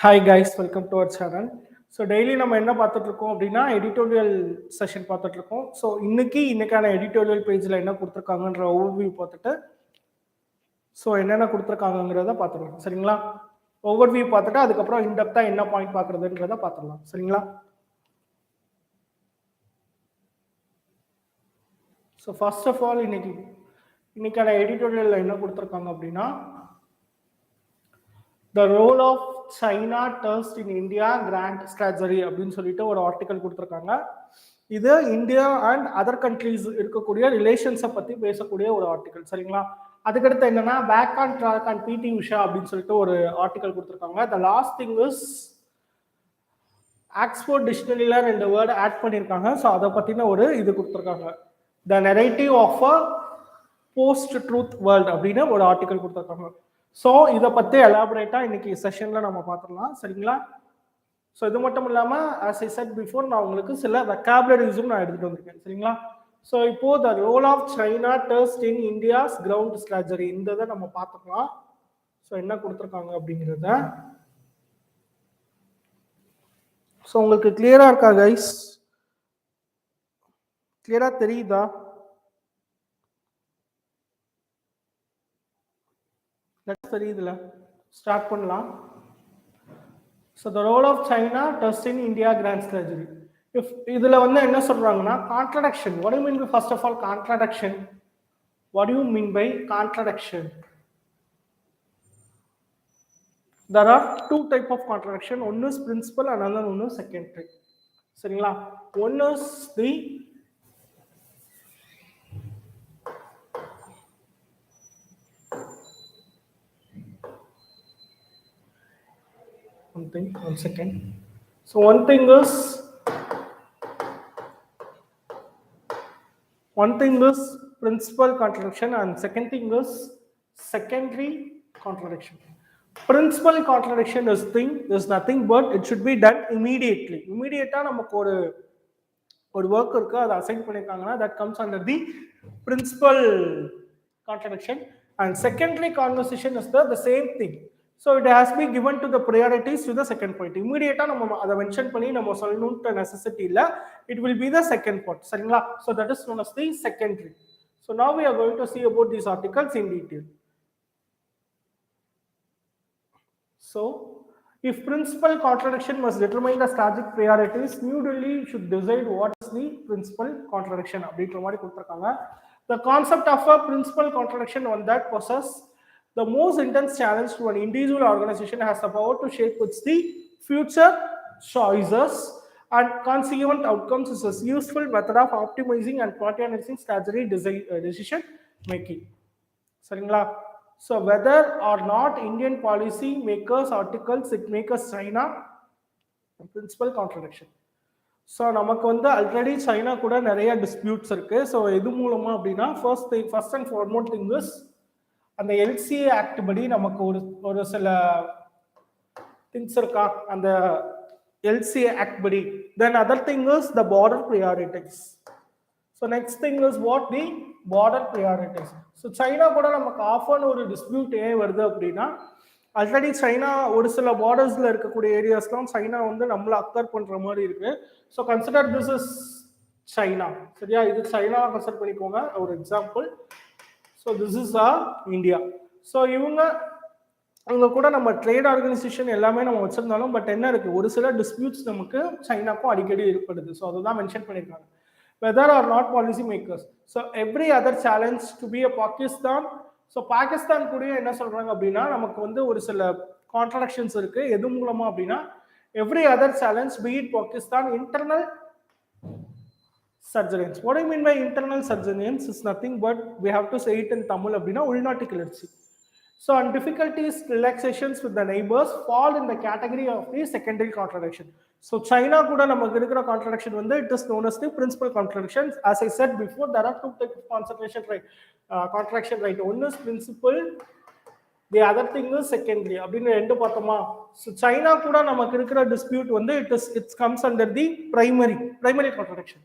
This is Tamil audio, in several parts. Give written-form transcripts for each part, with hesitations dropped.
Hi guys, welcome to our channel. So daily நம்ம என்ன பார்த்துட்டு இருக்கோம் அப்படின்னா எடிட்டோரியல் செஷன் பார்த்துட்டு இருக்கோம். ஸோ இன்னைக்கான எடிட்டோரியல் பேஜில் என்ன கொடுத்துருக்காங்கன்ற ஓவர்வியூ பார்த்துட்டு ஸோ என்னென்ன கொடுத்துருக்காங்கங்கிறத பார்த்துக்கலாம் சரிங்களா. ஓவர்வியூ பார்த்துட்டு அதுக்கப்புறம் இன்டெப்த்தாக என்ன பாயிண்ட் பார்க்குறதுன்றத பார்த்துடலாம் சரிங்களா. ஸோ ஃபர்ஸ்ட் ஆஃப் ஆல் இன்னைக்கான எடிட்டோரியலில் என்ன கொடுத்துருக்காங்க அப்படின்னா The role of China test in India grand strategy அப்படின்னு சொல்லிட்டு ஒரு ஆர்டிக்கல் கொடுத்துருக்காங்க. இது இந்தியா அண்ட் அதர் கண்ட்ரீஸ் இருக்கக்கூடிய ரிலேஷன்ஸை பற்றி பேசக்கூடிய ஒரு ஆர்டிக்கல் சரிங்களா. அதுக்கடுத்து என்னன்னா பேக் ஆன் ட்ராக் அண்ட் பிடி உஷா அப்படின்னு சொல்லிட்டு ஒரு ஆர்டிக்கல் கொடுத்துருக்காங்க. The last thing is Oxford டிக்ஷனரியில் 2 வேர்டு ஆட் பண்ணியிருக்காங்க. ஸோ அதை பற்றின ஒரு இது கொடுத்துருக்காங்க. The narrative of a post truth world அப்படின்னு ஒரு ஆர்டிக்கல் கொடுத்துருக்காங்க. ஸோ இதை பற்றி எலாபரேட்டாக இன்னைக்கு செஷனில் நம்ம பார்த்துடலாம் சரிங்களா. ஸோ இது மட்டும் இல்லாமல் ஆஸ் ஐ செட் பிஃபோர் நான் உங்களுக்கு சில வெக்காபுலரிஸும் நான் எடுத்துகிட்டு வந்திருக்கேன் சரிங்களா. ஸோ இப்போது the role of China test in India's grand strategy இந்த இதை நம்ம பார்த்துக்கலாம். ஸோ என்ன கொடுத்துருக்காங்க அப்படிங்கிறத ஸோ உங்களுக்கு கிளியராக இருக்கா கைஸ்? கிளியராக தெரியுதா? தெரியுதுல ஸ்டார்ட் பண்ணலாம். So the role of China test in India grand strategy. இதில் வந்து என்ன சொல்றாங்கன்னா contradiction. What you mean by first of all contradiction? What you mean by contradiction? There are 2 type of contradiction. One is principal and another one is secondary. சரிங்களா. One is the one second. So one thing is principal contradiction and second thing is secondary contradiction. Principal contradiction is nothing but it should be done immediately. Immediately நமக்கு ஒரு work இருக்கு அதை assign பண்ணிருக்காங்கன்னா that comes under the principal contradiction and secondary conversation is the same thing. So it has been given to the priorities to the second point. Immediately நம்ம அதை மென்ஷன் பண்ணி நம்ம சொல்லணும்ன்ற நெசசிட்டி இல்ல. It will be the second point சரிங்களா. So that is known as the secondary. So now we are going to see about these articles in detail. So if principal contradiction must determine the strategic priorities, New Delhi should decide what is the principal contradiction அப்படின்ற மாதிரி கொடுத்திருக்காங்க. The concept of a principal contradiction on that possess the most intense challenge to an individual organization has the power to shape its the future choices and consequent outcomes is a useful method of optimizing and prioritizing strategy decision making சரிங்களா. So whether or not Indian policy makers articles it makes China principal contradiction. So நமக்கு வந்து ஆல்ரெடி சைனா கூட நிறைய டிஸ்பியூட்ஸ் இருக்கு. ஸோ எது மூலமா அப்படின்னா first and foremost thing is அந்த எல்சிஏ ஆக்ட் படி நமக்கு ஒரு சில திங்ஸ் இருக்கா அந்த எல்சிஏ ஆக்ட் படி. Then other thing is the border priorities. So next thing is what the border priorities. So China கூட நமக்கு ஆஃபன் ஒரு டிஸ்பியூட் ஏன் வருது அப்படின்னா ஆல்ரெடி சைனா ஒரு சில பார்டர்ஸ்ல இருக்கக்கூடிய ஏரியாஸ்லாம் சைனா வந்து நம்மள அக்கர் பண்ற மாதிரி இருக்கு. So consider this is China சரியா. இது சைனா கன்சிடர் பண்ணிக்கோங்க ஒரு example. So this is India. So இவங்க கூட நம்ம ட்ரேட் ஆர்கனைசேஷன் எல்லாமே நம்ம வச்சிருந்தாலும் பட் என்ன இருக்கு ஒரு சில டிஸ்பியூட்ஸ் நமக்கு சைனாக்கும் அடிக்கடி ஏற்படுது. ஸோ அதுதான் மென்ஷன் பண்ணியிருக்காங்க. Whether or not policy makers. So every other challenge to be a Pakistan. So Pakistan கூட என்ன சொல்றாங்க அப்படின்னா நமக்கு வந்து ஒரு சில கான்ட்ரடிக்ஷன்ஸ் இருக்கு. எது மூலமா அப்படின்னா every other challenge be it Pakistan internal insurgence. What I mean by internal insurgence is nothing but we have to say it in Tamil அப்படின்னா உள்நாட்டு கிளர்ச்சி. So and difficulties relaxations with the neighbours fall in the category of the secondary contradiction. So China கூட நமக்கு இருக்கிற கான்ட்ரடிக்ஷன் வந்து it is known as the principal contradiction. As I said before there are 2 types of contradiction right. One is principal, the other thing is secondary அப்படின்னு ரெண்டு பார்த்தோமா. ஸோ சைனா கூட நமக்கு இருக்கிற டிஸ்பியூட் வந்து it's comes under the primary contradiction.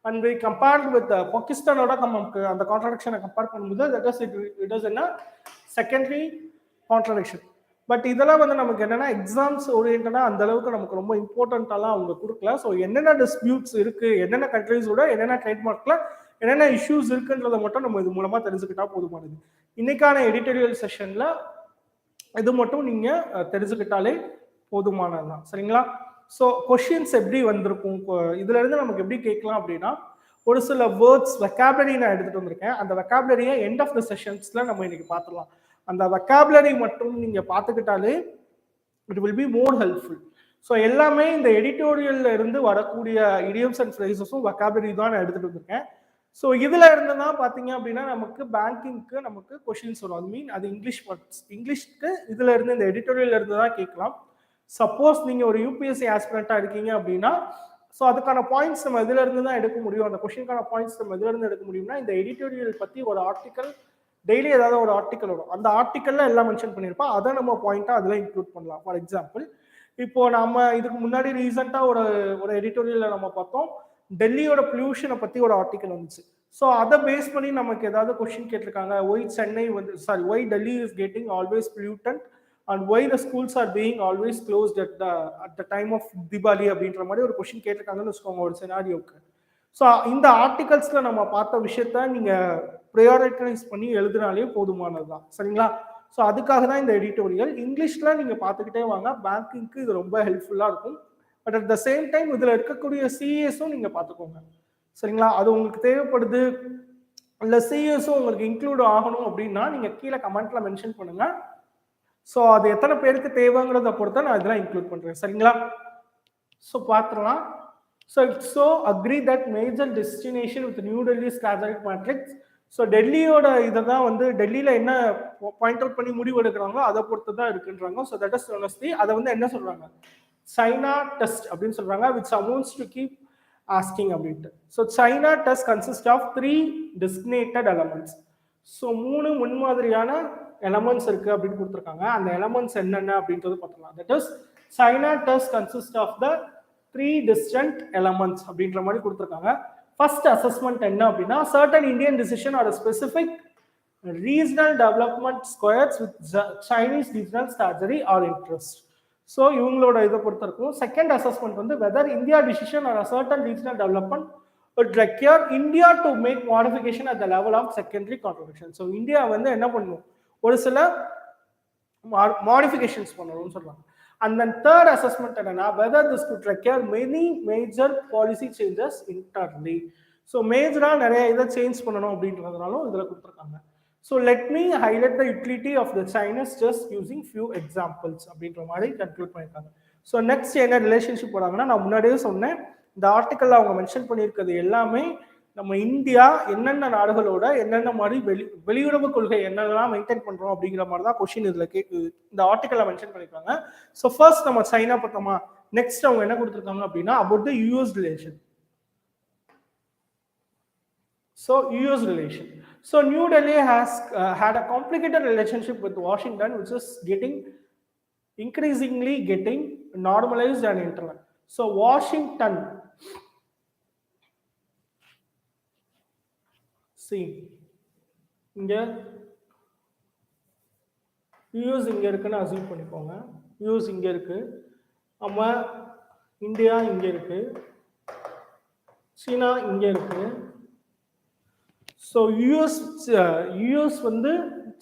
And we compared with பாகிஸ்தானோட நமக்கு அந்த கான்ட்ரடிக்ஷனை கம்பேர் பண்ணும்போது தட் இஸ் இட் இஸ் என்ன செகண்டரி கான்ட்ரடிக்ஷன். பட் இதெல்லாம் வந்து நமக்கு என்னன்னா எக்ஸாம்ஸ் ஓரியன்டா அந்த அளவுக்கு நமக்கு ரொம்ப இம்பார்ட்டன்ட்டாலாம் அவங்க கொடுக்கல. ஸோ என்னென்ன டிஸ்பியூட்ஸ் இருக்கு, என்னென்ன கண்ட்ரீஸோட என்னென்ன ட்ரேட்மார்க்ல என்னென்ன இஷ்யூஸ் இருக்குன்றதை மட்டும் நம்ம இது மூலமா தெரிஞ்சுக்கிட்டா போதுமானது. இன்னைக்கான எடிட்டோரியல் செஷன்ல இது மட்டும் நீங்க தெரிஞ்சுக்கிட்டாலே போதுமானதுதான். சரிங்களா? ஸோ கொஷின்ஸ் எப்படி வந்திருக்கும், இதுல இருந்து நமக்கு எப்படி கேட்கலாம் அப்படின்னா, ஒரு சில வேர்ட்ஸ் வெக்காபுலரி நான் எடுத்துட்டு வந்திருக்கேன். அந்த வெக்காபுலரியை எண்ட் ஆஃப் த செஷன்ஸ்ல நம்ம இன்னைக்கு பார்த்துடலாம். அந்த வெக்காபுலரி மட்டும் நீங்க பார்த்துக்கிட்டாலே it will be more helpful. So எல்லாமே இந்த எடிட்டோரியல்ல இருந்து வரக்கூடிய இடியம்ஸ் அண்ட் ஃப்ரேசஸும் வெக்காபுலரி தான் நான் எடுத்துட்டு வந்திருக்கேன். ஸோ இதுல இருந்து தான் பார்த்தீங்க அப்படின்னா நமக்கு பேங்கிங்க்கு நமக்கு கொஷின்ஸ் வரும். அது மீன் அது இங்கிலீஷ் வேர்ட்ஸ். இங்கிலீஷ்க்கு இதுல இருந்து இந்த எடிட்டோரியல்ல இருந்து தான் கேட்கலாம். சப்போஸ் நீங்க ஒரு யூபிஎஸ்சி ஆஸ்பிரண்டா இருக்கீங்க அப்படின்னா, ஸோ அதுக்கான பாயிண்ட்ஸ் நம்ம இதுல இருந்து தான் எடுக்க முடியும். அந்த கொஷினுக்கான பாயிண்ட்ஸ் நம்ம இதுல இருந்து எடுக்க முடியும்னா, இந்த எடிட்டோரியல் பத்தி ஒரு ஆர்டிக்கல் டெய்லி ஏதாவது ஒரு ஆர்டிக்கல் வரும். அந்த ஆர்டிக்கல்ல எல்லாம் மென்ஷன் பண்ணியிருப்போம். அதை நம்ம பாயிண்டா அதில் இன்க்ளூட் பண்ணலாம். ஃபார் எக்ஸாம்பிள், இப்போ நம்ம இதுக்கு முன்னாடி ரீசெண்டா ஒரு எடிட்டோரியல்ல நம்ம பார்த்தோம், டெல்லியோட பொல்யூஷனை பத்தி ஒரு ஆர்டிக்கல் வந்துச்சு. ஸோ அதை பேஸ் பண்ணி நமக்கு ஏதாவது கொஸ்டின் கேட்டிருக்காங்க, ஒய் சென்னை வந்து why Delhi is getting always pollutant and why the schools are being always closed at the time of Deepavali அப்படின்ற மாதிரி ஒரு கொஸ்டின் கேட்டிருக்காங்கன்னு வச்சுக்கோங்க ஒரு சினாரியோக்கு. ஸோ இந்த ஆர்டிகல்ஸ்ல நம்ம பார்த்த விஷயத்த நீங்க ப்ரையாரிட்டைஸ் பண்ணி எழுதினாலே போதுமானது தான். சரிங்களா? ஸோ அதுக்காக தான் இந்த எடிட்டோரியல். இங்கிலீஷ்ல நீங்க பார்த்துக்கிட்டே வாங்க, பேங்கிங்க்கு இது ரொம்ப ஹெல்ப்ஃபுல்லா இருக்கும். But at the same time இதுல இருக்கக்கூடிய சிஎஸும் நீங்க பார்த்துக்கோங்க. சரிங்களா? அது உங்களுக்கு தேவைப்படுது இல்லை சிஎஸும் உங்களுக்கு இன்க்ளூட் ஆகணும் அப்படின்னா நீங்க கீழே கமெண்ட்ல மென்ஷன் பண்ணுங்க. ஸோ அது எத்தனை பேருக்கு தேவைங்கிறத பொறுத்த நான் இதெல்லாம் இன்க்ளூட் பண்றேன். சரிங்களா? ஸோ பார்த்துடலாம். So agree that major destination with New Delhi strategic matrix. So டெல்லியோட இதை தான் வந்து டெல்லியில என்ன பாயிண்ட் அவுட் பண்ணி முடிவு எடுக்கிறாங்களோ அதை பொறுத்து தான் இருக்குன்றாங்க. So that is honesty. அதை வந்து என்ன சொல்றாங்க, சைனா டெஸ்ட் அப்படின்னு சொல்றாங்க, which amounts to keep asking அப்படின்ட்டு. So China test consist of 3 designated elements. So 3 முன்மாதிரியான எலமெண்ட்ஸ் இருக்கு அப்படின்னு கொடுத்துருக்காங்க. அந்த எலமெண்ட்ஸ் என்னென்ன அப்படின்றது பார்த்துக்கலாம். That is China test consist of the 3 distinct elements அப்படின்ற மாதிரி கொடுத்துருக்காங்க. ஃபர்ஸ்ட் அசஸ்மெண்ட் என்ன அப்படின்னா, certain Indian decision or a specific regional development squares with Chinese regional strategy or interest. So இவங்களோட இதை பொறுத்த இருக்கும். செகண்ட் அசஸ்மெண்ட் வந்து whether India decision are a certain regional development would require India to make modification at the level of secondary contradiction. So India வந்து என்ன பண்ணணும், ஒரு சில மாடிஃபிகேஷன்ஸ் பண்ணணும்னு சொல்றாங்க. And then third assessment என்னன்னா, whether this could require many major policy changes internally. So major நிறைய இதை சேஞ்ச் பண்ணணும் அப்படின்றதுனாலும் இதுல கொடுத்துருக்காங்க. So let me highlight the utility of the Chinese just using few examples அப்படின்ற மாதிரி கன்க்ளூட் பண்ணியிருக்காங்க. ஸோ நெக்ஸ்ட் என்ன ரிலேஷன்ஷிப் போறாங்கன்னா, நான் முன்னாடியே சொன்னேன், இந்த ஆர்டிக்கல்ல அவங்க மென்ஷன் பண்ணியிருக்கிறது எல்லாமே நம்ம இந்தியா என்னென்ன நாடுகளோட என்னென்ன மாதிரி வெளியுறவு கொள்கை என்னெல்லாம் மெயின்டைன் பண்றோம் அப்படிங்கிற மாதிரி தான் கொஸ்டின் இதுல இந்த ஆர்டிக்கல்ல மென்ஷன் பண்ணிருக்காங்க. ஸோ ஃபர்ஸ்ட் நம்ம சைனா பார்த்தோமா, நெக்ஸ்ட் அவங்க என்ன கொடுத்துருக்காங்க அப்படின்னா about the US relation. So US relation. So New Delhi has had a complicated relationship with Washington which is increasingly getting normalized and internet. So Washington, see இங்க யூஎஸ் இங்க இருக்குன்னு அசீவ் பண்ணிக்கோங்க. யூஎஸ் இங்க இருக்கு, நம்ம இந்தியா இங்க இருக்கு, சீனா இங்க இருக்கு. ஸோ யூஎஸ் வந்து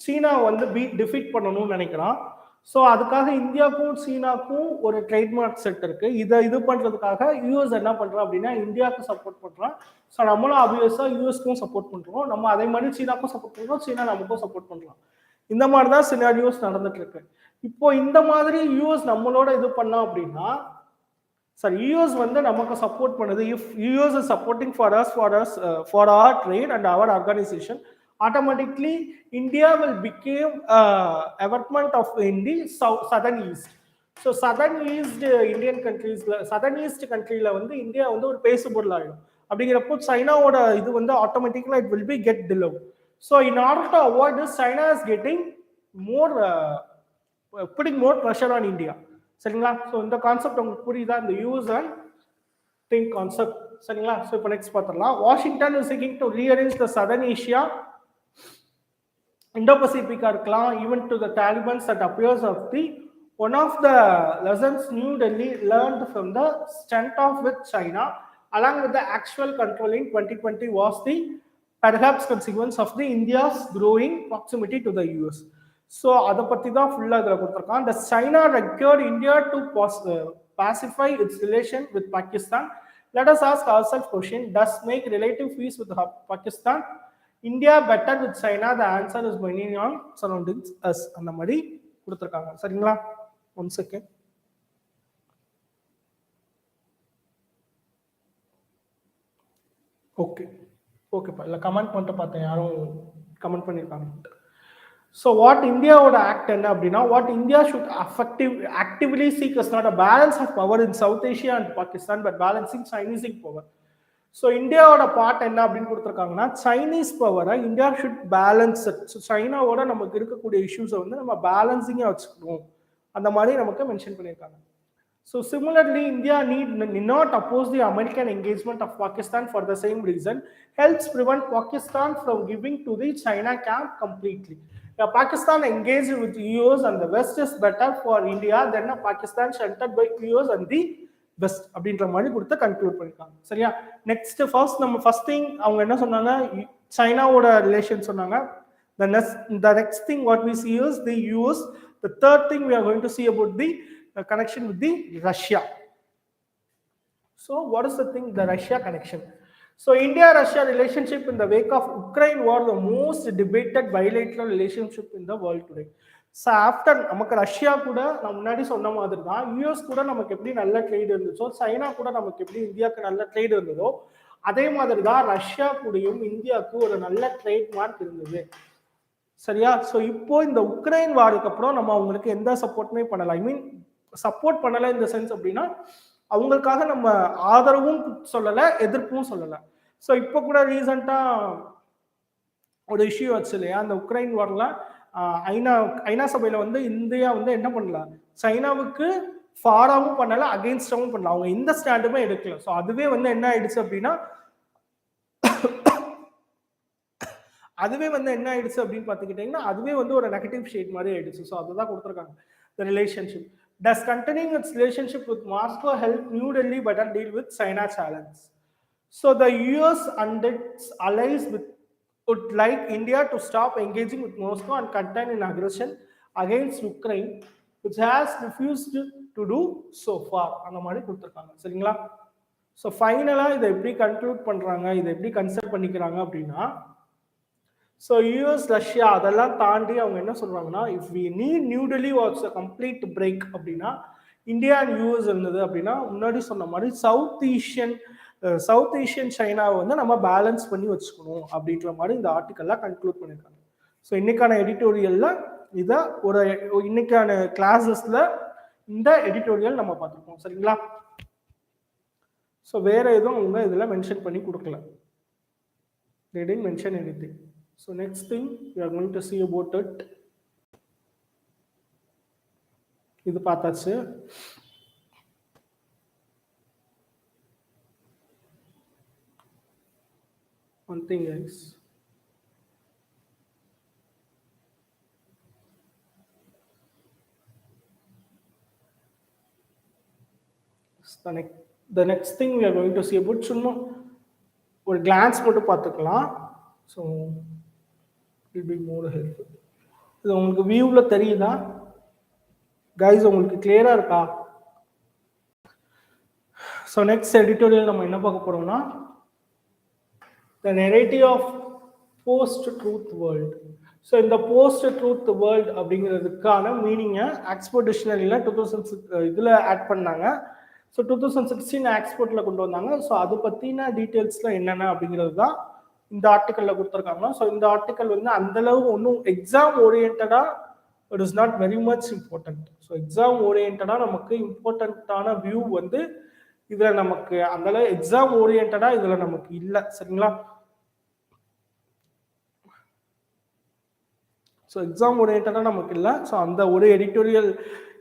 சீனா வந்து டிஃபீட் பண்ணணும்னு நினைக்கிறான். ஸோ அதுக்காக இந்தியாவுக்கும் சீனாக்கும் ஒரு ட்ரேட்மார்க் செட் இருக்கு. இது பண்றதுக்காக யூஎஸ் என்ன பண்றோம் அப்படின்னா இந்தியாவுக்கு சப்போர்ட் பண்றோம். ஸோ நம்மளும் ஆப்வியஸா யூஎஸ்க்கும் சப்போர்ட் பண்றோம், நம்ம அதே மாதிரி சீனாக்கும் சப்போர்ட் பண்றோம், சீனா நமக்கும் சப்போர்ட் பண்றோம். இந்த மாதிரி தான் சினாரியோஸ் நடந்துட்டு இருக்கு. இப்போ இந்த மாதிரி யூஎஸ் நம்மளோட இது பண்ணா அப்படின்னா, சார் யூஎஸ் வந்து நமக்கு சப்போர்ட் பண்ணுது. If US is supporting for our trade and our organization, automatically India will become avert of India southern east. So southern east Indian countries, southern east countryல வந்து இந்தியா வந்து ஒரு பேசுபொருள் ஆயிடும். அப்படிங்கிறப்போ சைனாவோட இது வந்து ஆட்டோமேட்டிக்கலா it will be get delayed. So in order to avoid this, China is getting more putting more pressure on India. சரிங்களா? ஸோ இந்த கான்செப்ட் உங்களுக்கு புரியுதா, இந்த யூஸ் அண்ட் திங்க் கான்செப்ட். சரிங்களா? ஸோ இப்போ நெக்ஸ்ட் பார்த்துடலாம். Washington is seeking to rearrange the southern Asia Indo-Pacific இருக்கலாம், even to the Taliban that appears of the one of the lessons New Delhi learned from the standoff with China along with the actual control in 2020 was the perhaps consequence of the India's growing proximity to the US. So அதை பத்தி தான் ஃபுல்லா இதுல கொடுத்திருக்கான். The China required India to pacify its relation with Pakistan. Let us ask ourselves question, does make relative peace with Pakistan India better with China? The answer is binding on surroundings us. அந்த மாதிரி கொடுத்திருக்காங்க. சரிங்களா? One second. Okay. Okay பா. இல்ல கமெண்ட் பண்ணிட்டு பார்த்தேன், யாரும் கமெண்ட் பண்ணிருக்காங்க. So what India would act என்ன அப்படின்னா, what India should actively seek is not a balance of power in South Asia and Pakistan but balancing Chinese power. So இந்தியாவோட பார்ட் என்ன அப்படின்னு கொடுத்துருக்காங்கன்னா, சைனீஸ் பவரை இந்தியா ஷுட் பேலன்ஸ். ஸோ சைனாவோட நமக்கு இருக்கக்கூடிய இஷ்யூஸை வந்து நம்ம பேலன்சிங்காக வச்சுக்கணும், அந்த மாதிரி நமக்கு மென்ஷன் பண்ணியிருக்காங்க. So similarly India need not oppose the American engagement of Pakistan for the same reason helps prevent Pakistan from giving to the China camp completely. Pakistan engaged with US and the West is better for India than Pakistan sheltered by US and the best அப்படின்ற மாதிரி கொடுத்து கன்க்ளூட் பண்ணிருக்காங்க. சரியா? நெக்ஸ்ட் ஃபர்ஸ்ட் திங் அவங்க என்ன சொன்னாங்க, சைனாவோட ரிலேஷன் சொன்னாங்க. The next thing what we see is the US. The third thing we are going to see about the connection with the Russia. So what is the thing, the Russia connection? So India-Russia relationship in the wake of Ukraine war the most debated bilateral relationship in the world today. So after நமக்கு ரஷ்யா கூட நான் முன்னாடி சொன்ன மாதிரி தான், யூஎஸ் கூட நமக்கு எப்படி நல்ல ட்ரேட் இருந்துச்சோ, சைனா கூட நமக்கு எப்படி இந்தியாவுக்கு நல்ல ட்ரேட் இருந்ததோ, அதே மாதிரி தான் ரஷ்யா கூடயும் இந்தியாவுக்கு ஒரு நல்ல ட்ரேட் மார்க் இருந்தது. சரியா? ஸோ இப்போ இந்த உக்ரைன் வாருக்கு அப்புறம் நம்ம அவங்களுக்கு எந்த சப்போர்ட்டுமே பண்ணலை. ஐ மீன் சப்போர்ட் பண்ணலை இந்த சென்ஸ் அப்படின்னா, அவங்களுக்காக நம்ம ஆதரவும் சொல்லலை, எதிர்ப்பும் சொல்லலை. ஸோ இப்போ கூட ரீசெண்டாக ஒரு இஷ்யூ வச்சு இல்லையா, அந்த உக்ரைன் வாரில் ஐநா சபையில வந்து இந்தியா வந்து என்ன பண்ணல, சைனாவுக்கு ஃபாராவும் பண்ணல, அகெயின்ஸ்டாவும் பண்ணல, அவங்க எந்த ஸ்டாண்டுமே எடுக்கல. ஸோ அதுவே வந்து என்ன ஆயிடுச்சு அப்படின்னா, அப்படின்னு பார்த்துக்கிட்டீங்கன்னா அதுவே வந்து ஒரு நெகட்டிவ் ஷேட் மாதிரி ஆயிடுச்சு. ஸோ அதுதான் கொடுத்துருக்காங்க. The relationship does continuing its relationship with Moscow help New Delhi better deal with China challenge. So the US and its allies would like India to stop engaging with Moscow and contain in aggression against Ukraine, which has refused to do so far. அந்த மாதிரி கொடுத்துருக்காங்க. சரிங்களா? ஸோ ஃபைனலாக இதை எப்படி கன்க்ளூட் பண்ணுறாங்க, இதை எப்படி கன்சிடர் பண்ணிக்கிறாங்க அப்படின்னா, ஸோ யூஎஸ் ரஷ்யா அதெல்லாம் தாண்டி அவங்க என்ன சொல்கிறாங்கன்னா, if we need New Delhi what's a complete break அப்படின்னா, இந்தியா அண்ட் யூஎஸ் இருந்தது அப்படின்னா, முன்னாடி சொன்ன மாதிரி சவுத் ஏஷியன் சைனாவை வந்து நம்ம பேலன்ஸ் பண்ணி வச்சுக்கணும் அப்படின்ற மாதிரி இந்த ஆர்டிக்கல்லாம் கன்க்ளூட் பண்ணியிருக்காங்க. ஸோ இன்னைக்கான எடிட்டோரியல்ல இதை இன்னைக்கான கிளாஸஸ்ல இந்த எடிட்டோரியல் நம்ம பார்த்துருக்கோம். சரிங்களா? ஸோ வேற எதுவும் அவங்க இதில் மென்ஷன் பண்ணி கொடுக்கல. They didn't mention anything. So next thing we are going to see about it. இது பார்த்தாச்சு. One thing guys, the next thing we are going to see about சும்மா ஒரு glance மட்டும் பார்த்துக்கலாம். So will be more helpful. இது உங்களுக்கு வியூல தெரியுதா கைஸ்? உங்களுக்கு கிளியரா இருக்கா? ஸோ நெக்ஸ்ட் எடிட்டோரியல் நம்ம என்ன பார்க்க போறோம்னா, the narrative of post-truth world. So இந்த post-truth world அப்படிங்கிறதுக்கான மீனிங்கை ஆக்ஸ்போர்ட் டிக்ஷனரியில் 2006 இதில் ஆட் பண்ணாங்க. ஸோ 2016 ஆக்ஸ்போர்ட்டில் கொண்டு வந்தாங்க. ஸோ அதை பற்றின டீட்டெயில்ஸில் என்னென்ன அப்படிங்கிறது தான் இந்த ஆர்டிக்கலில் கொடுத்துருக்காங்க. ஸோ இந்த ஆர்டிக்கல் வந்து அந்தளவு ஒன்றும் எக்ஸாம் ஓரியன்டாக it is not very much important. So exam ஓரியன்டாக நமக்கு இம்பார்ட்டண்ட்டான வியூ வந்து இதில் நமக்கு அந்தளவு எக்ஸாம் ஓரியன்டாக இதில் நமக்கு இல்லை. சரிங்களா? ஸோ எக்ஸாம் ஓரியன்டாக நமக்கு இல்லை. ஸோ அந்த ஒரு எடிட்டோரியல்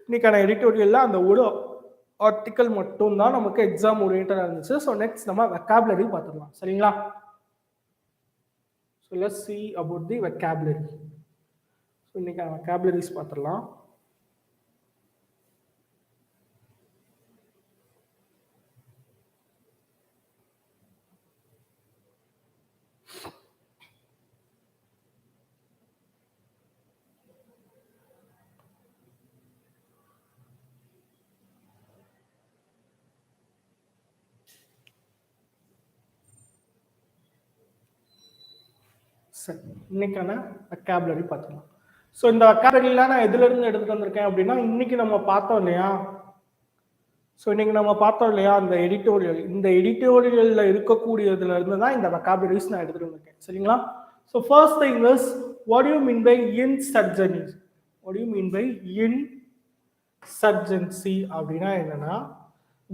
இன்னைக்கான எடிட்டோரியலில் அந்த ஒரு ஆர்டிக்கல் மட்டும் தான் நமக்கு எக்ஸாம் ஓரியன்டாக இருந்துச்சு. ஸோ நெக்ஸ்ட் நம்ம வெக்காபுலரி பார்த்துக்கலாம். சரிங்களா? So let's see about the vocabulary. இன்னைக்கு vocabularies பார்த்துடலாம். சரி, இன்னைக்கான vocabulary பார்த்துக்கலாம். ஸோ இந்த vocabularyலாம் நான் எதுலேருந்து எடுத்துகிட்டு வந்திருக்கேன் அப்படின்னா, இன்னைக்கு நம்ம பார்த்தோம் இல்லையா, ஸோ இன்னைக்கு நம்ம பார்த்தோம் இல்லையா அந்த எடிட்டோரியல், இந்த எடிட்டோரியலில் இருக்கக்கூடியதுல இருந்து தான் இந்த vocabularies நான் எடுத்துகிட்டு வந்திருக்கேன். சரிங்களா? So first thing is what you mean by insurgency. What you mean by insurgency அப்படின்னா என்னன்னா,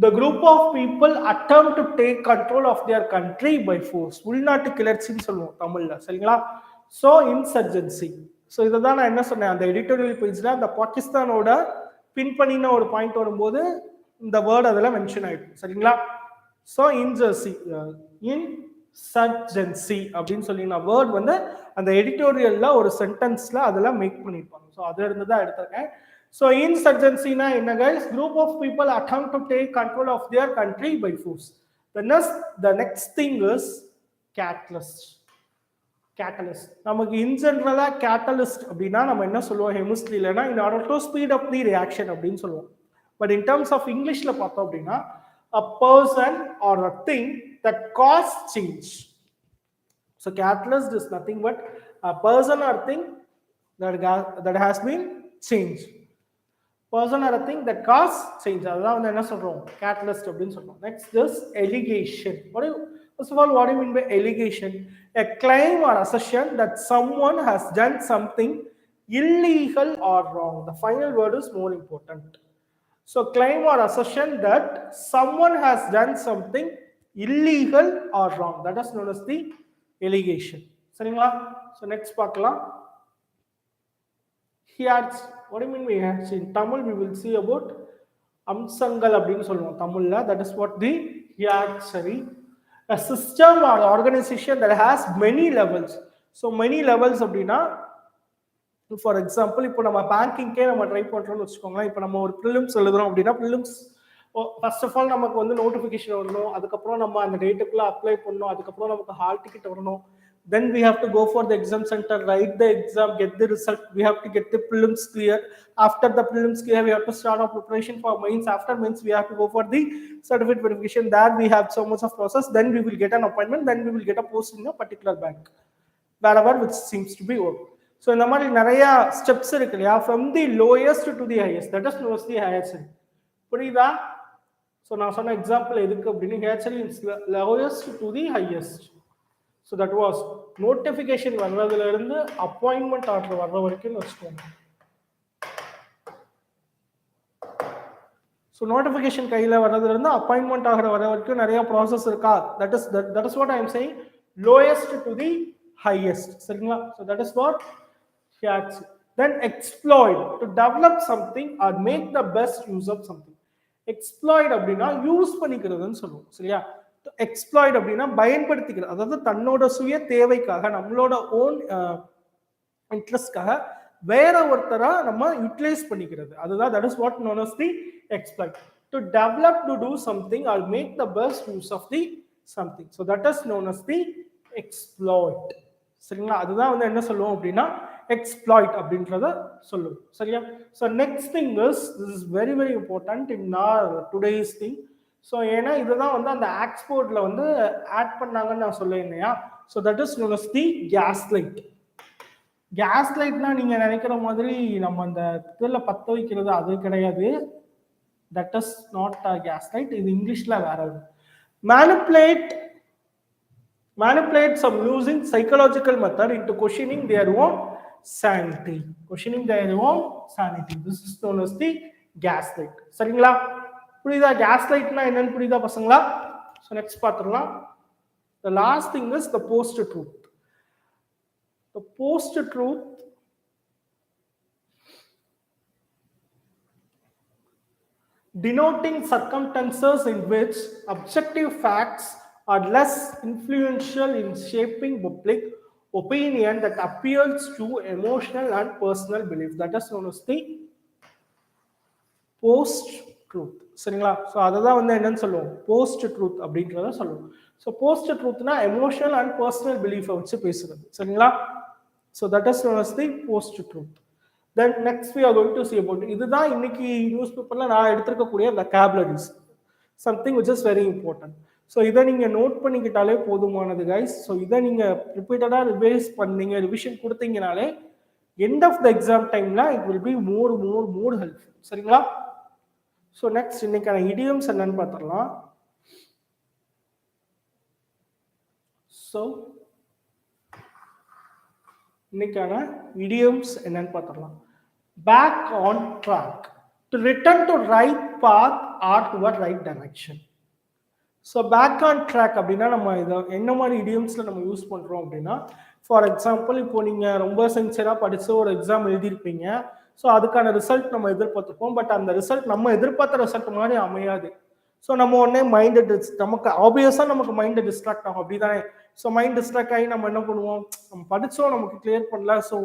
the group of people attempt to take control of their country by force. உள்நாட்டு கிளர்ச்சின்னு சொல்லுவோம் தமிழ்ல. சரிங்களா? ஸோ இன்சர்ஜன்சி. ஸோ இதை தான் நான் என்ன சொன்னேன், அந்த எடிட்டோரியல் பேஜ்ல அந்த பாகிஸ்தானோட பின் பண்ணின ஒரு பாயிண்ட் வரும்போது இந்த வேர்டு அதில் மென்ஷன் ஆயிடும். சரிங்களா? ஸோ இன்சர்ஜன்சி அப்படின்னு சொல்லினா வேர்ட் வந்து அந்த எடிட்டோரியல்ல ஒரு சென்டென்ஸ்ல அதெல்லாம் மேக் பண்ணியிருப்பாங்க. ஸோ அதுல இருந்து தான் எடுத்திருக்கேன். So insurgency na enna guys, group of people attempt to take control of their country by force. The next thing is catalyst. நமக்கு in general catalyst அப்படின்னா நம்ம என்ன சொல்லுவோம் ஹெமிஸ்ட்ரியிலனா in order to speed up the reaction அப்படின்னு சொல்லுவோம். But in terms of Englishல பார்த்தோம் அப்படின்னா a person or a thing that cause change. So catalyst is nothing but a person or thing that has been changed. Person or a thing that cause change. அதான் வந்து என்ன சொல்றோம், catalyst அப்படின்னு சொல்றோம். Next is allegation. First of all, what do you mean by allegation? A claim or assertion that someone has done something illegal or wrong. The final word is more important. So claim or assertion that someone has done something illegal or wrong. That is known as the allegation. சரிங்களா? So next பார்க்கலாம். What do you mean by hierarchy? In Tamil we will see about amsangal அப்படினு சொல்லுவோம் தமிழ்ல. That is what the hierarchy. A system or organization that has many levels. So many levels அப்படினா, for example இப்போ நம்ம பேங்கிங்கே நம்ம ட்ரை பண்றோம்னு வெச்சுக்கோங்க. இப்போ நம்ம ஒரு prelims எழுதுறோம் அப்படினா prelims first of all நமக்கு வந்து நோட்டிஃபிகேஷன் வரணும், அதுக்கு அப்புறம் நம்ம அந்த டேட்டுக்குள்ள அப்ளை பண்ணனும், அதுக்கு அப்புறம் நமக்கு ஹால் டிக்கெட் வரணும். Then we have to go for the exam center, write the exam, get the result. We have to get the prelims clear. After the prelims clear, we have to start our preparation for mains. After mains, we have to go for the certificate verification. There we have so much of process. Then we will get an appointment. Then we will get a post in a particular bank, wherever which seems to be work. So இந்த மாதிரி நிறைய ஸ்டெப்ஸ் இருக்கு இல்லையா, from the lowest to the highest. That is known as the hierarchy. புரியுதா? So நான் சொன்ன எக்ஸாம்பிள் எதுக்கு அப்படின்னு, hierarchy is lowest to the highest. So that was notification வர்றதுல இருந்து appointment order வர்ற வரைக்கும் வெச்சுக்கோங்க. So notification கையில வர்றதுல இருந்து appointment ஆகற வர வரைக்கும் நிறைய process இருக்கா. That is what I am saying, lowest to the highest. சரிங்களா? So that is what hierarchy. Then exploit, to develop something or make the best use of something. Exploit அப்படினா யூஸ் பண்ணிக்கிறதுன்னு சொல்லுவோம். சரியா? எக்ஸ்ப்ளாய்ட் அப்படின்னா பயன்படுத்திக்கிறது, அதாவது தன்னோட சுய தேவைக்காக நம்மளோட ஓன் இன்ட்ரெஸ்ட்காக வேற ஒருத்தரா நம்ம யூட்டிலைஸ் பண்ணிக்கிறது. அதுதான் that is what known as the exploit. To develop, to do something or make the best use of the something. So that is known as the exploit. சரிங்களா? அதுதான் வந்து என்ன சொல்லுவோம் அப்படின்னா exploit அப்படின்றத சொல்லுவோம். சரியா? So next thing is, this is very very important in our today's thing. So ஏன்னா இதுதான் வந்து அந்த ஆக்ஸ்போர்ட்ல வந்து ஆட் பண்ணாங்கன்னு நான் சொல்லியிருந்தேன். So that is known as the gas light. Gas லைட்னா நீங்க நினைக்கிற மாதிரி நம்ம அந்த இதில் பற்ற வைக்கிறது அது கிடையாது. That is not a case light. இது இங்கிலீஷ்ல வேற. manipulate some using psychological method into questioning their own sanity. This is known as the gas light. சரிங்களா? புரியுதா? கேஸ் லைட்னா என்னன்னு புரியுதா பசங்களா? ஸோ நெக்ஸ்ட் பார்த்துடலாம். The last thing is the post truth. The post truth denoting circumstances in which objective facts are less influential in shaping public opinion that appeals to emotional and personal belief. That is known as the post truth. சரிங்களா? ஸோ அதை தான் வந்து என்னன்னு சொல்லுவோம், போஸ்ட் ட்ரூத் அப்படின்றத சொல்லுவோம். ஸோ போஸ்ட் ட்ரூத்னா எமோஷனல் அண்ட் பர்சனல் பிலீஃபை வச்சு பேசுறது. சரிங்களா? So that is known as the post truth. Then next we are going to see about இதுதான் இன்னைக்கு நியூஸ் பேப்பர்ல நான் எடுத்திருக்கக்கூடிய vocabularies, something which is very important. So இதை நீங்க நோட் பண்ணிக்கிட்டாலே போதுமானது கைஸ். ஸோ இதை நீங்க ரிப்பீட்டடா ரிவைஸ் பண்ணீங்க, ரிவிஷன் கொடுத்தீங்கனாலே end of the exam timeல it will be more helpful. சரிங்களா? ஸோ நெக்ஸ்ட் இன்னைக்கான idioms என்னன்னு பார்த்துடலாம். ஸோ இன்னைக்கான idioms என்னன்னு பார்த்துடலாம். Back on track, to return to right path or toward right direction. So back on track அப்படின்னா நம்ம இதை என்ன மாதிரி இடியம்ஸில் நம்ம யூஸ் பண்ணுறோம் அப்படின்னா, ஃபார் எக்ஸாம்பிள் இப்போ நீங்கள் ரொம்ப சின்சியராக படித்து ஒரு எக்ஸாம் எழுதியிருப்பீங்க. ஸோ அதுக்கான ரிசல்ட் நம்ம எதிர்பார்த்துப்போம். பட் அந்த ரிசல்ட் நம்ம எதிர்பார்த்த ரிசல்ட் மாதிரி அமையாது. ஸோ நம்ம உடனே மைண்டை நமக்கு ஆப்வியஸாக நமக்கு மைண்டை டிஸ்ட்ராக்ட் ஆகும், அப்படி தானே? ஸோ மைண்ட் டிஸ்ட்ராக்ட் ஆகி நம்ம என்ன பண்ணுவோம், நம்ம படித்தோம் நமக்கு கிளியர் பண்ணல, ஸோ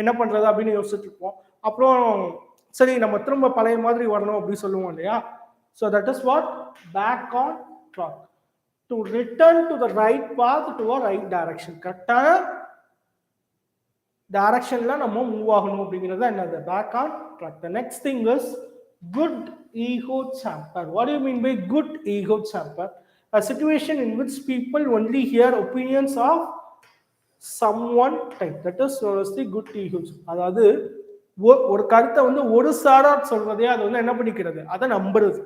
என்ன பண்ணுறது அப்படின்னு யோசிச்சுட்டு இருப்போம். அப்புறம் சரி நம்ம திரும்ப பழைய மாதிரி வரணும் அப்படின்னு சொல்லுவோம் இல்லையா? So that is what back on track, to return to the right path to a right direction. கரெக்டான டைரக்ஷன்ல நம்ம மூவ் ஆகணும் அப்படிங்கிறது என்னது, back on track. The next thing is good ego champer. What do you mean by good ego champer? A situation in which people only hear opinions of someone type. That is known as the good ego. அதாவது ஒரு கருத்தை வந்து ஒரு சாரார் சொல்றதே அது வந்து என்ன பண்ணிக்கிறது, அதை நம்புறது.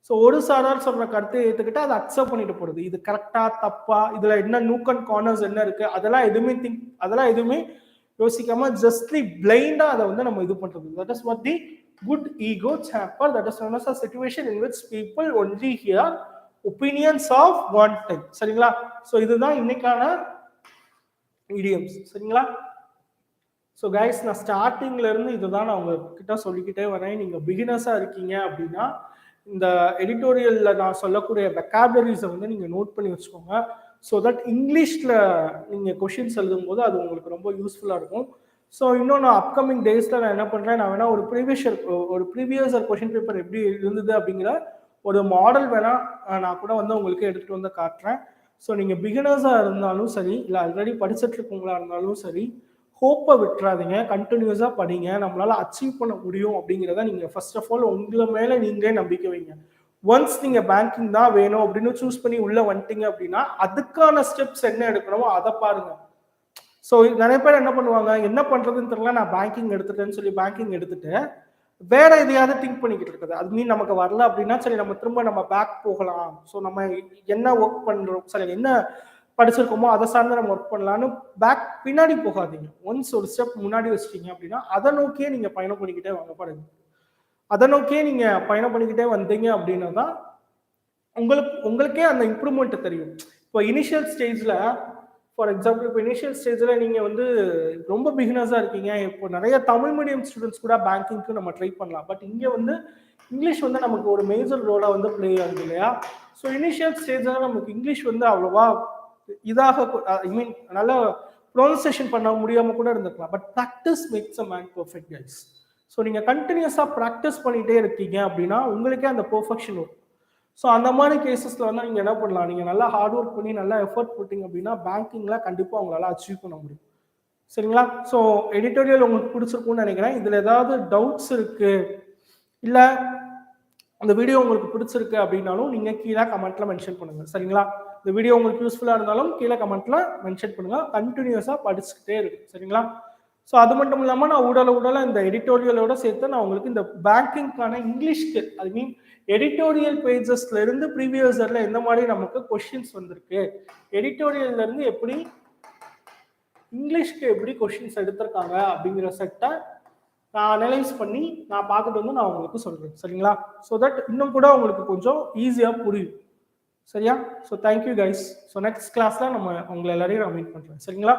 ஸோ ஒரு சாரார் சொல்ற கருத்தை ஏற்றுக்கிட்டு அதை அக்செப்ட் பண்ணிட்டு போறது. இது கரெக்டா தப்பா, இதுல என்ன நூக் அண்ட் கார்னர்ஸ் என்ன இருக்கு, அதெல்லாம் எதுவுமே யோசிக்காம ஜஸ்ட்லி பிளைண்டா அதை வந்து நம்ம இது பண்றது. That is what the good echo chamber. That is known as a situation in which people only hear opinions of one type. சரிங்களா? ஸோ இதுதான் இன்னைக்கான idioms. சரிங்களா? ஸோ கைஸ், நான் ஸ்டார்டிங்ல இருந்து இதுதான் நான் உங்ககிட்ட சொல்லிக்கிட்டே வரேன். நீங்க பிகினர்ஸா இருக்கீங்க அப்படின்னா இந்த எடிட்டோரியல்ல நான் சொல்லக்கூடிய வெக்காபுலரிஸை வந்து நீங்க நோட் பண்ணி வச்சுக்கோங்க. ஸோ தட் இங்கிலீஷ்ல நீங்க கொஷின்ஸ் எழுதும் போது அது உங்களுக்கு ரொம்ப யூஸ்ஃபுல்லா இருக்கும். ஸோ இன்னும் நான் அப்கமிங் டேஸ்ல நான் என்ன பண்றேன், நான் வேணா ஒரு ப்ரீவியஸ் கொஷின் பேப்பர் எப்படி இருந்தது அப்படிங்கிற ஒரு மாடல் வேணா நான் கூட வந்து உங்களுக்கு எடுத்துட்டு வந்து காட்டுறேன். ஸோ நீங்க பிகினர்ஸா இருந்தாலும் சரி, இல்லை ஆல்ரெடி படிச்சுட்டு இருக்கவங்களா இருந்தாலும் சரி, ஹோப்பை விட்டுறாதீங்க, கண்டினியூஸாக படிங்க. நம்மளால அச்சீவ் பண்ண முடியும் அப்படிங்கிறத நீங்கள் ஃபர்ஸ்ட் ஆஃப் ஆல் உங்களை மேலே நீங்களே நம்பிக்கை வைங்க. ஒன்ஸ் நீங்கள் பேங்கிங் தான் வேணும் அப்படின்னு சூஸ் பண்ணி உள்ளே வந்துட்டீங்க அப்படின்னா அதுக்கான ஸ்டெப்ஸ் என்ன எடுக்கணுமோ அதை பாருங்க. ஸோ நிறைய பேர் என்ன பண்ணுவாங்க, என்ன பண்ணுறதுன்னு தெரியல, நான் பேங்கிங் எடுத்துட்டேன்னு சொல்லி பேங்கிங் எடுத்துட்டு வேற எதையாவது திங்க் பண்ணிக்கிட்டு இருக்குது. அது மீன் நமக்கு வரல அப்படின்னா சரி நம்ம திரும்ப நம்ம பேக் போகலாம். ஸோ நம்ம என்ன ஒர்க் பண்ணுறோம், சரி என்ன படிச்சிருக்கோமோ அதை சார்ந்து நம்ம ஒர்க் பண்ணலான்னு பேக் பின்னாடி போகாதீங்க. ஒன்ஸ் ஒரு ஸ்டெப் முன்னாடி வச்சிட்டீங்க அப்படின்னா அதை நோக்கியே நீங்க பயணம் பண்ணிக்கிட்டே வாங்க. பாருங்க, அதை நோக்கியே நீங்க பயணம் பண்ணிக்கிட்டே வந்தீங்க அப்படின்னா தான் உங்களுக்கே அந்த இம்ப்ரூவ்மெண்ட் தெரியும். இப்போ இனிஷியல் ஸ்டேஜ்ல, ஃபார் எக்ஸாம்பிள் இப்போ இனிஷியல் ஸ்டேஜ்ல நீங்க வந்து ரொம்ப பிகினர்ஸா இருக்கீங்க. இப்போ நிறைய தமிழ் மீடியம் ஸ்டூடெண்ட்ஸ் கூட பேங்கிங்க்கு நம்ம ட்ரை பண்ணலாம். பட் இங்க வந்து இங்கிலீஷ் வந்து நமக்கு ஒரு மேஜர் ரோலா வந்து பிளே ஆகுது இல்லையா? ஸோ இனிஷியல் ஸ்டேஜ்ல நமக்கு இங்கிலீஷ் வந்து அவ்வளவா இதாக ஐ மீன் நல்லா ப்ரொனன்சியேஷன் பண்ண முடியாம கூட இருந்திருக்கலாம். But practice makes a man perfect guys. So நீங்க கண்டினியூஸா ப்ராக்டிஸ் பண்ணிட்டே இருக்கீங்க அப்படின்னா உங்களுக்கே அந்த பெர்ஃபெக்ஷன் வரும். ஸோ அந்த மாதிரி கேசஸ்ல வந்து நீங்க என்ன பண்ணலாம், நீங்க நல்லா ஹார்ட் ஒர்க் பண்ணி நல்லா எஃபர்ட் போட்டீங்க அப்படின்னா பேங்கிங்ல கண்டிப்பா உங்களால அச்சீவ் பண்ண முடியும். சரிங்களா? ஸோ எடிட்டோரியல் உங்களுக்கு பிடிச்சிருக்கும்னு நினைக்கிறேன். இதுல ஏதாவது டவுட்ஸ் இருக்கு, இல்ல அந்த வீடியோ உங்களுக்கு பிடிச்சிருக்கு அப்படின்னாலும் நீங்க கீழே கமெண்ட்ல மென்ஷன் பண்ணுங்க. சரிங்களா? இந்த வீடியோ உங்களுக்கு யூஸ்ஃபுல்லா இருந்தாலும் கீழே கமெண்ட்ல மென்ஷன் பண்ணுங்க. கண்டினியூஸா படிச்சுக்கிட்டே இருக்கு. சரிங்களா? ஸோ அது மட்டும் இல்லாமல் நான் உடல இந்த எடிட்டோரியலோட சேர்த்து நான் உங்களுக்கு இந்த பேங்கிங்கான இங்கிலீஷ்க்கு ஐ மீன் எடிட்டோரியல் பேஜஸ்ல இருந்து ப்ரீவியஸ் இயர்ல எந்த மாதிரி நமக்கு கொஸ்டின்ஸ் வந்திருக்கு, எடிட்டோரியல்ல இருந்து எப்படி இங்கிலீஷ்க்கு எப்படி கொஸ்டின்ஸ் எடுத்திருக்காங்க அப்படிங்கிற செட்டை நான் அனலைஸ் பண்ணி நான் பார்த்துட்டு வந்து நான் உங்களுக்கு சொல்றேன். சரிங்களா? ஸோ தட் இன்னும் கூட உங்களுக்கு கொஞ்சம் ஈஸியா புரியும். சரியா? So thank you guys. So next கிளாஸ்ல நம்ம உங்களை எல்லாரையும் நான் மீட் பண்றேன். சரிங்களா?